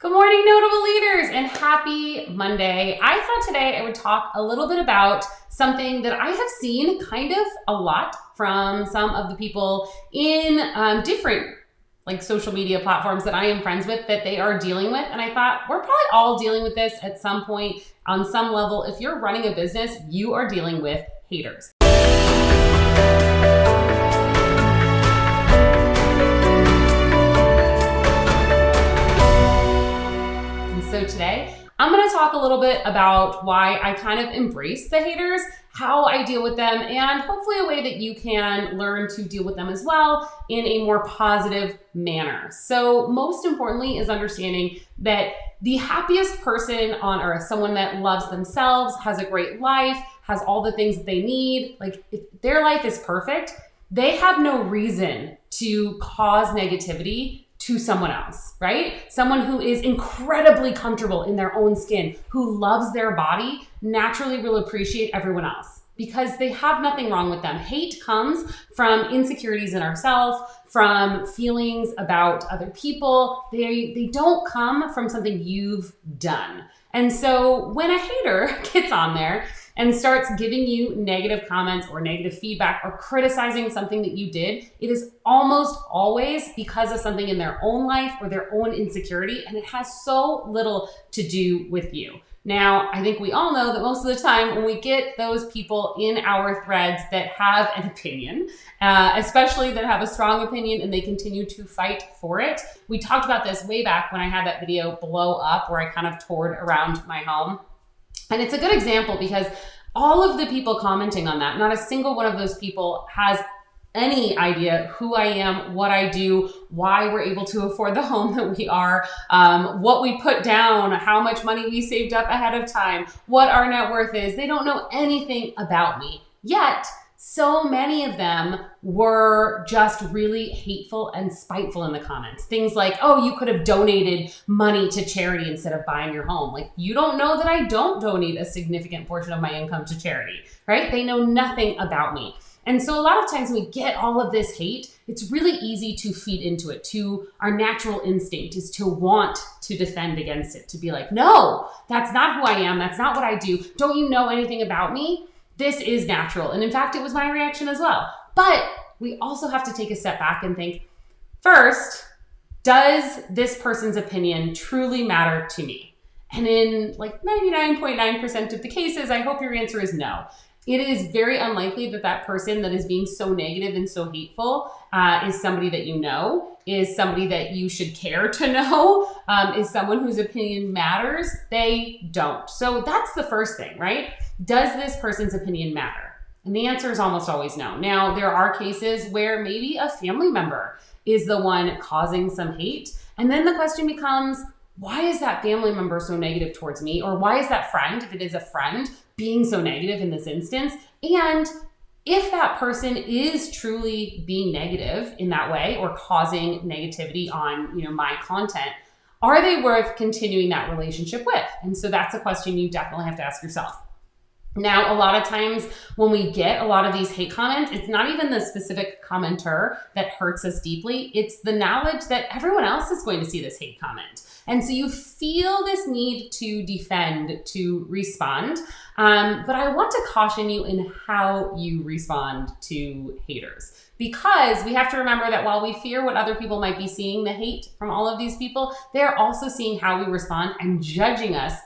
Good morning, notable leaders, and happy Monday. I thought today I would talk a little bit about something that I have seen kind of a lot from some of the people in different social media platforms that I am friends with that they are dealing with. And I thought we're probably all dealing with this at some point on some level. If you're running a business, you are dealing with haters. So today, I'm going to talk a little bit about why I kind of embrace the haters, how I deal with them, and hopefully a way that you can learn to deal with them as well in a more positive manner. So most importantly is understanding that the happiest person on earth, someone that loves themselves, has a great life, has all the things that they need, like if their life is perfect, they have no reason to cause negativity to someone else, right? Someone who is incredibly comfortable in their own skin, who loves their body, naturally will appreciate everyone else because they have nothing wrong with them. Hate comes from insecurities in ourselves, from feelings about other people. They don't come from something you've done. And so when a hater gets on there and starts giving you negative comments or negative feedback or criticizing something that you did, it is almost always because of something in their own life or their own insecurity, and it has so little to do with you. Now, I think we all know that most of the time when we get those people in our threads that have an opinion, especially that have a strong opinion and they continue to fight for it. We talked about this way back when I had that video blow up where I kind of toured around my home. And it's a good example because all of the people commenting on that, not a single one of those people has any idea who I am, what I do, why we're able to afford the home that we are, what we put down, how much money we saved up ahead of time, what our net worth is. They don't know anything about me. Yet, so many of them were just really hateful and spiteful in the comments. Things like, oh, you could have donated money to charity instead of buying your home. Like, you don't know that I don't donate a significant portion of my income to charity, right? They know nothing about me. And so a lot of times when we get all of this hate, it's really easy to feed into it. Our natural instinct is to want to defend against it, to be like, no, that's not who I am. That's not what I do. Don't you know anything about me? This is natural. And in fact, it was my reaction as well. But we also have to take a step back and think, first, does this person's opinion truly matter to me? And in 99.9% of the cases, I hope your answer is no. It is very unlikely that that person that is being so negative and so hateful is somebody that you know, is somebody that you should care to know, is someone whose opinion matters. They don't. So that's the first thing, right? Does this person's opinion matter? And the answer is almost always no. Now, there are cases where maybe a family member is the one causing some hate. And then the question becomes, why is that family member so negative towards me? Or why is that friend, if it is a friend, being so negative in this instance? And if that person is truly being negative in that way or causing negativity on, my content, are they worth continuing that relationship with? And so that's a question you definitely have to ask yourself. Now, a lot of times when we get a lot of these hate comments, it's not even the specific commenter that hurts us deeply. It's the knowledge that everyone else is going to see this hate comment. And so you feel this need to defend, to respond. But I want to caution you in how you respond to haters. Because we have to remember that while we fear what other people might be seeing, the hate from all of these people, they're also seeing how we respond and judging us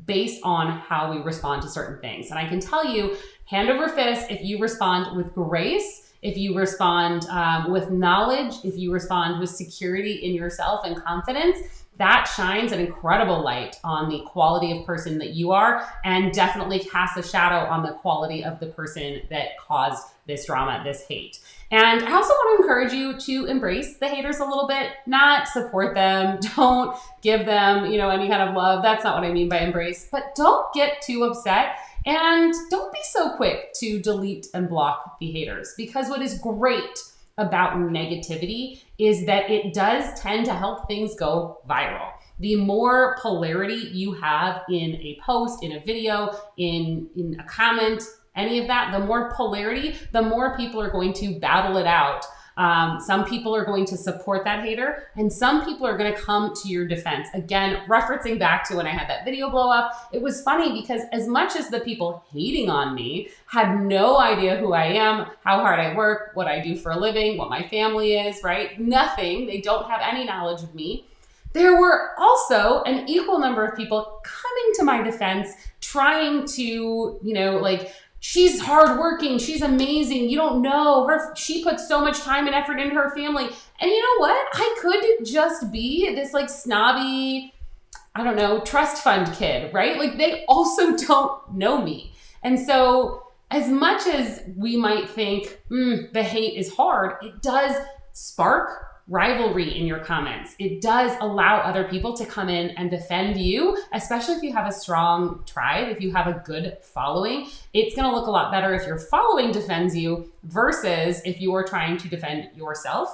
based on how we respond to certain things. And I can tell you, hand over fist, if you respond with grace, if you respond with knowledge, if you respond with security in yourself and confidence, that shines an incredible light on the quality of person that you are and definitely casts a shadow on the quality of the person that caused this drama, this hate. And I also want to encourage you to embrace the haters a little bit, not support them. Don't give them, any kind of love. That's not what I mean by embrace, but don't get too upset and don't be so quick to delete and block the haters, because what is great about negativity is that it does tend to help things go viral. The more polarity you have in a post, in a video, in a comment, any of that, the more polarity, the more people are going to battle it out Some people are going to support that hater, and some people are going to come to your defense. Again, referencing back to when I had that video blow up, it was funny because as much as the people hating on me had no idea who I am, how hard I work, what I do for a living, what my family is, right? Nothing. They don't have any knowledge of me. There were also an equal number of people coming to my defense, trying to, like, she's hardworking, she's amazing, you don't know her, she puts so much time and effort into her family. And you know what? I could just be this like snobby, I don't know, trust fund kid, right? Like they also don't know me. And so as much as we might think the hate is hard, it does spark rivalry in your comments. It does allow other people to come in and defend you, especially if you have a strong tribe, if you have a good following. It's going to look a lot better if your following defends you versus if you are trying to defend yourself.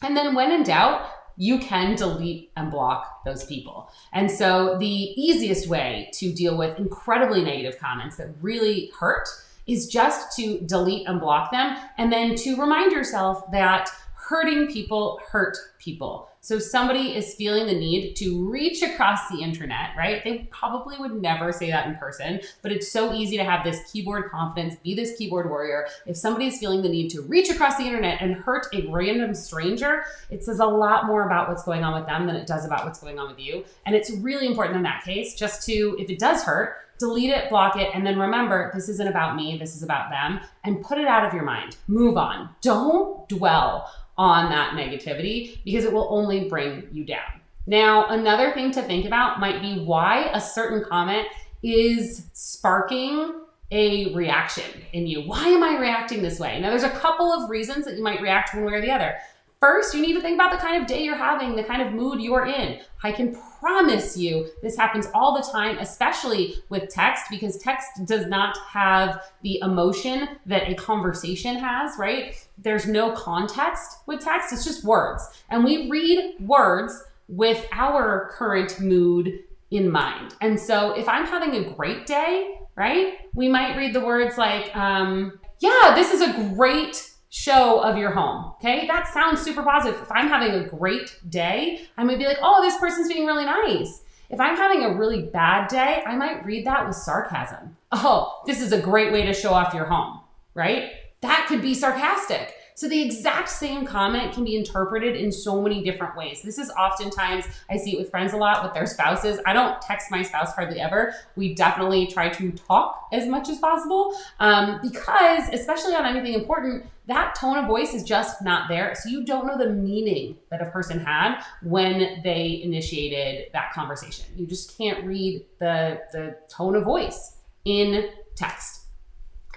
And then when in doubt, you can delete and block those people. And so the easiest way to deal with incredibly negative comments that really hurt is just to delete and block them, and then to remind yourself that hurting people hurt people. So somebody is feeling the need to reach across the internet, right? They probably would never say that in person, but it's so easy to have this keyboard confidence, be this keyboard warrior. If somebody is feeling the need to reach across the internet and hurt a random stranger, it says a lot more about what's going on with them than it does about what's going on with you. And it's really important in that case just to, if it does hurt, delete it, block it, and then remember, this isn't about me, this is about them, and put it out of your mind. Move on. Don't dwell on that negativity because it will only bring you down. Now, another thing to think about might be why a certain comment is sparking a reaction in you. Why am I reacting this way? Now, there's a couple of reasons that you might react one way or the other. First, you need to think about the kind of day you're having, the kind of mood you're in. I can promise you this happens all the time, especially with text, because text does not have the emotion that a conversation has, right? There's no context with text, it's just words. And we read words with our current mood in mind. And so if I'm having a great day, right, we might read the words like, yeah, this is a great show of your home. Okay, that sounds super positive. If I'm having a great day, I might be like, oh, this person's being really nice. If I'm having a really bad day, I might read that with sarcasm. Oh, this is a great way to show off your home, right? That could be sarcastic. So the exact same comment can be interpreted in so many different ways. This is oftentimes, I see it with friends a lot, with their spouses. I don't text my spouse hardly ever. We definitely try to talk as much as possible because, especially on anything important, that tone of voice is just not there. So you don't know the meaning that a person had when they initiated that conversation. You just can't read the tone of voice in text.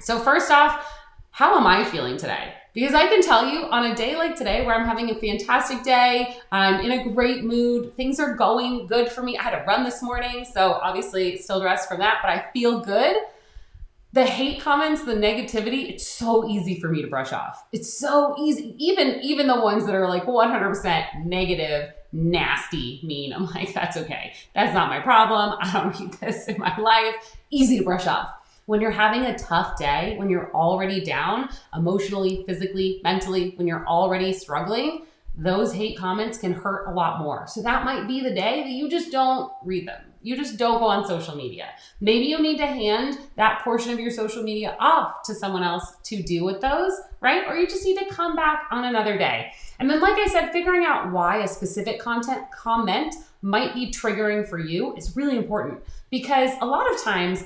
So first off, how am I feeling today? Because I can tell you on a day like today where I'm having a fantastic day, I'm in a great mood, things are going good for me. I had a run this morning, so obviously still dressed from that, but I feel good. The hate comments, the negativity, it's so easy for me to brush off. It's so easy, even the ones that are like 100% negative, nasty, mean. I'm like, that's okay. That's not my problem. I don't need this in my life. Easy to brush off. When you're having a tough day, when you're already down emotionally, physically, mentally, when you're already struggling, those hate comments can hurt a lot more. So that might be the day that you just don't read them. You just don't go on social media. Maybe you need to hand that portion of your social media off to someone else to deal with those, right? Or you just need to come back on another day. And then, like I said, figuring out why a specific comment might be triggering for you is really important, because a lot of times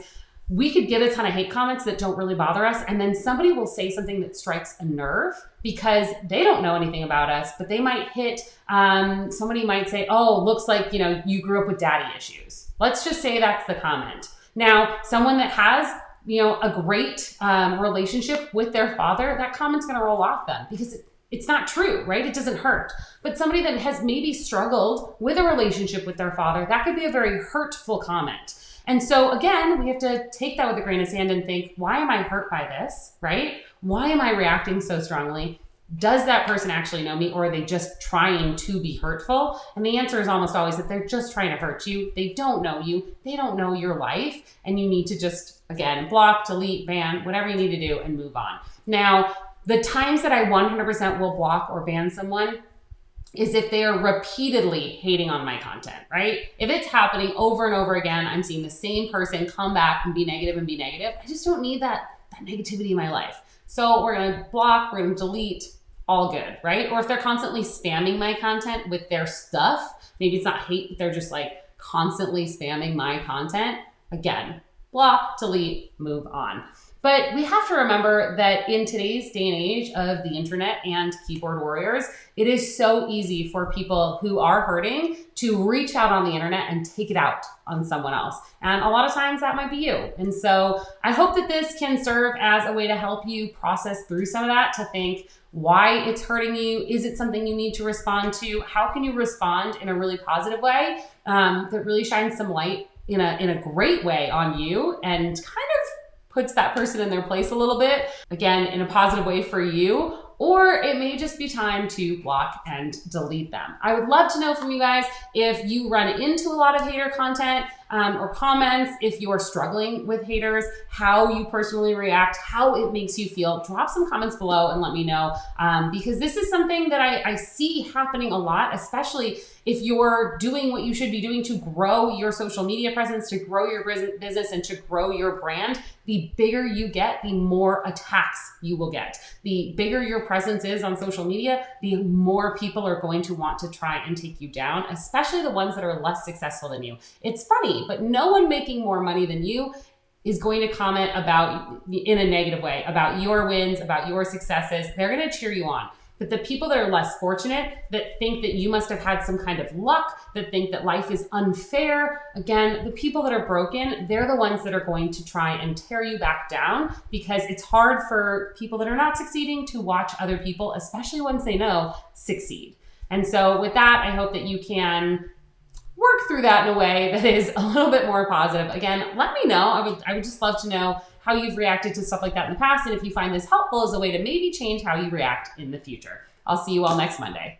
we could get a ton of hate comments that don't really bother us, and then somebody will say something that strikes a nerve because they don't know anything about us, but they might hit, somebody might say, oh, looks like, you grew up with daddy issues. Let's just say that's the comment. Now, someone that has, a great relationship with their father, that comment's gonna roll off them because it's not true, right? It doesn't hurt. But somebody that has maybe struggled with a relationship with their father, that could be a very hurtful comment. And so again, we have to take that with a grain of sand and think, why am I hurt by this, right? Why am I reacting so strongly? Does that person actually know me, or are they just trying to be hurtful? And the answer is almost always that they're just trying to hurt you. They don't know you. They don't know your life. And you need to just, again, block, delete, ban, whatever you need to do and move on. Now, The times that I 100% will block or ban someone is if they are repeatedly hating on my content, right? If it's happening over and over again, I'm seeing the same person come back and be negative and be negative. I just don't need that negativity in my life. So we're gonna block, we're gonna delete, all good, right? Or if they're constantly spamming my content with their stuff, maybe it's not hate, but they're just like constantly spamming my content, again, block, delete, move on. But we have to remember that in today's day and age of the internet and keyboard warriors, it is so easy for people who are hurting to reach out on the internet and take it out on someone else. And a lot of times that might be you. And so I hope that this can serve as a way to help you process through some of that, to think why it's hurting you. Is it something you need to respond to? How can you respond in a really positive way that really shines some light in a great way on you and kind of puts that person in their place a little bit, again, in a positive way for you, or it may just be time to block and delete them. I would love to know from you guys if you run into a lot of hater content or comments, if you are struggling with haters, how you personally react, how it makes you feel. Drop some comments below and let me know, because this is something that I see happening a lot, especially if you're doing what you should be doing to grow your social media presence, to grow your business, and to grow your brand. The bigger you get, the more attacks you will get. The bigger your presence is on social media, the more people are going to want to try and take you down, especially the ones that are less successful than you. It's funny, but no one making more money than you is going to comment about, in a negative way, about your wins, about your successes. They're going to cheer you on. But the people that are less fortunate, that think that you must have had some kind of luck, that think that life is unfair, again, the people that are broken, they're the ones that are going to try and tear you back down, because it's hard for people that are not succeeding to watch other people, especially once they know, succeed. And so with that, I hope that you can work through that in a way that is a little bit more positive. Again, let me know. I would just love to know how you've reacted to stuff like that in the past, and if you find this helpful as a way to maybe change how you react in the future. I'll see you all next Monday.